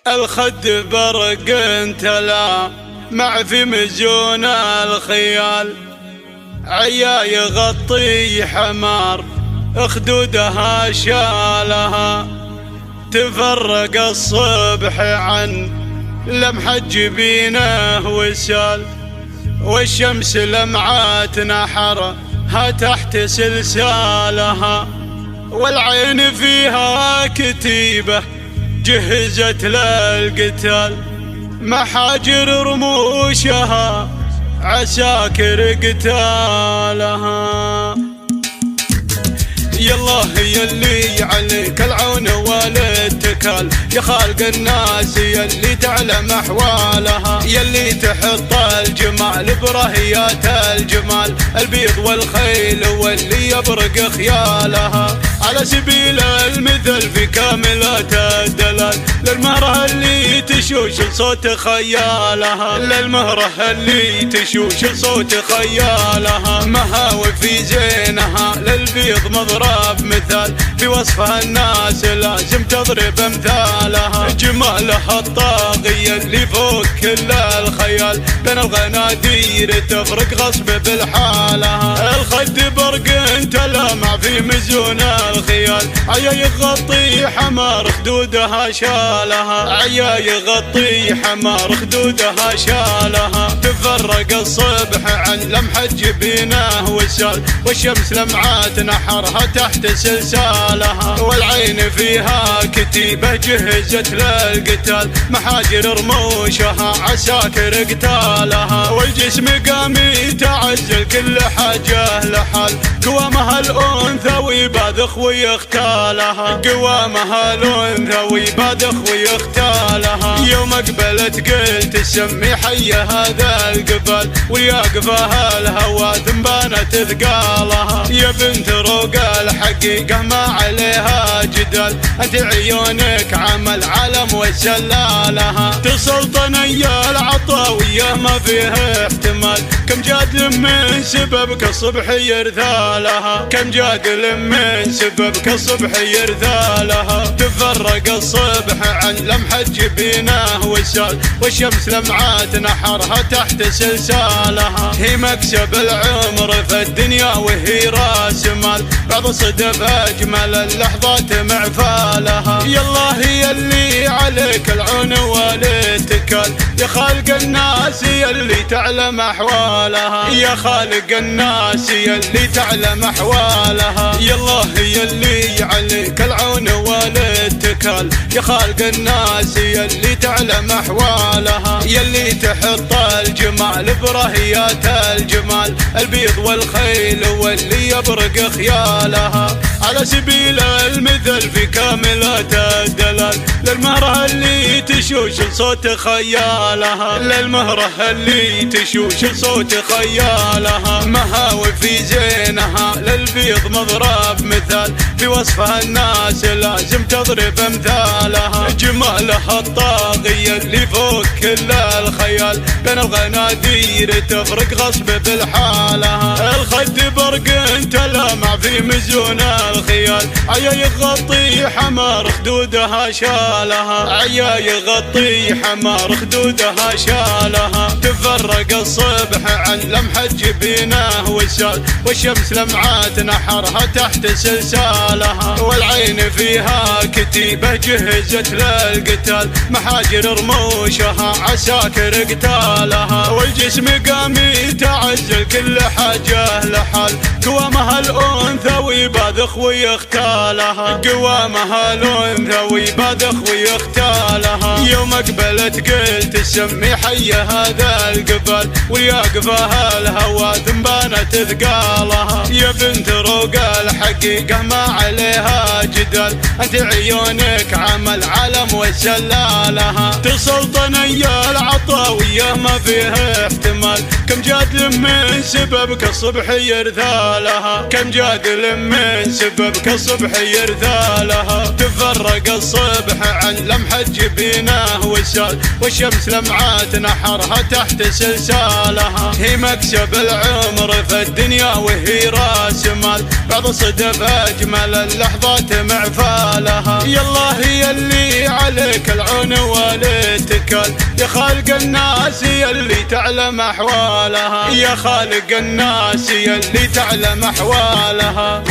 الخد برق تلا مع في مجون الخيال، عيا يغطي حمار خدودها شالها، تفرق الصبح عن لمحة جبينه وسال، والشمس لمعات نحرها تحت سلسالها، والعين فيها كتيبة جهزت للقتال، محاجر رموشها عساكر قتالها. يالله يلي عليك العون والاتكال، يا خالق الناس يلي تعلم احوالها، يلي تحط الجمال برهيات الجمال، البيض والخيل واللي يبرق خيالها، على سبيل المثل في كاملات الدلال، للمهرة اللي تشوش صوت خيالها، للمهرة اللي تشوش صوت خيالها، مهاوي في زينها للبيض مضرب مثال، في وصفها الناس لازم تضرب امثالها، جمالها الطاغية اللي فوق كل الخيال، بين الغنادير تفرق غصب بالحالها، الخد برق تلمع في مزون الخيال، عيا يغطي حمار خدودها شالها، عيا يغطي حمار خدودها شالها، تفرق الصبح عن لمحة جبينه وسال، والشمس لمعات نحرها تحت سلسالها، والعين فيها كتيبة جهزت للقتال، محاجر رموشها عساكر قتالها، والجسم قام يتعزل كل حاجة لحال، قوامها الأنثى ويباذخ ويختالها، قوامها الأنثى ويباذخ ويختالها، يوم أقبلت قلت سمي حي هذا القبال، ويقفها الهوى ثنبانت ثقالها، يا بنت روق الحقيقة ما عليها جدال، انت عيونك عمل علم وسلالها، تسلطني العطاوية ما فيها احتمال، كم جادل من سببك الصبح يرثالها، كم جادل من سببك الصبح يرثالها، تفرق الصبح عن لمحة جبينه وسال، والشمس لمعات نحرها تحت سلسالها، هي مكسب العمر في الدنيا وهي راس مال، بعض صدف أجمل اللحظات معفالها، يالله يلي عليك العون والاتكال، يا خالق الناس يلي تعلم أحوالها، يا خالق الناس يلي تعلم أحوالها، يالله يلي عليك العون والاتكال، يا خالق الناس يلي تعلم أحوالها، يلي تحط الجمال برهيات الجمال، البيض والخيل واللي يبرق خيالها، على سبيل المثل في كاملات الدلال، للمهرة اللي تشوش صوت خيالها، للمهرة اللي تشوش صوت خيالها، مهاوي في زينها للبيض مضرب مثال، في وصفها الناس لازم تضرب امثالها، جمالها الطاغية اللي فوق كل الخيال، بين الغنادير تفرق غصب بالحالها، الخد برق تلمع في مزون الخيال، عيا يغطي حمار خدودها شالها، عيا يغطي حمار خدودها شالها، تفرق الصبح عن لمحة جبينه وسال، والشمس لمعات نحرها تحت سلسالها، والعين فيها كتيبة جهزت للقتال، محاجر رموشها عساكر قتالها، والجسم قام يتعزل كل حاجة لحال، قوامها الأنثى ويباذخ ويختالها، قوامها الأنثى ويباذخ ويختالها، يوم أقبلت قلت سمي حي هذا القبال، ويقفها الهوى ثنبانت ثقالها، يا بنت روق الحقيقة ما عليها جدال، انت عيونك عمل علم وسلالها، تسلطني العطاوية ما فيها احتمال، كم جادل من سببك الصبح يرثالها، كم جادل من سببك الصبح يرثالها، تفرق الصبح عن لمحة جبينه وسال، والشمس لمعات نحرها تحت سلسالها، هي مكسب العمر في الدنيا وهي راس مال، بعض صدف أجمل اللحظات معفالها، يالله يلي عليك العون التكال. يا خالق الناس يلي تعلم احوالها، يا خالق الناس يلي تعلم احوالها.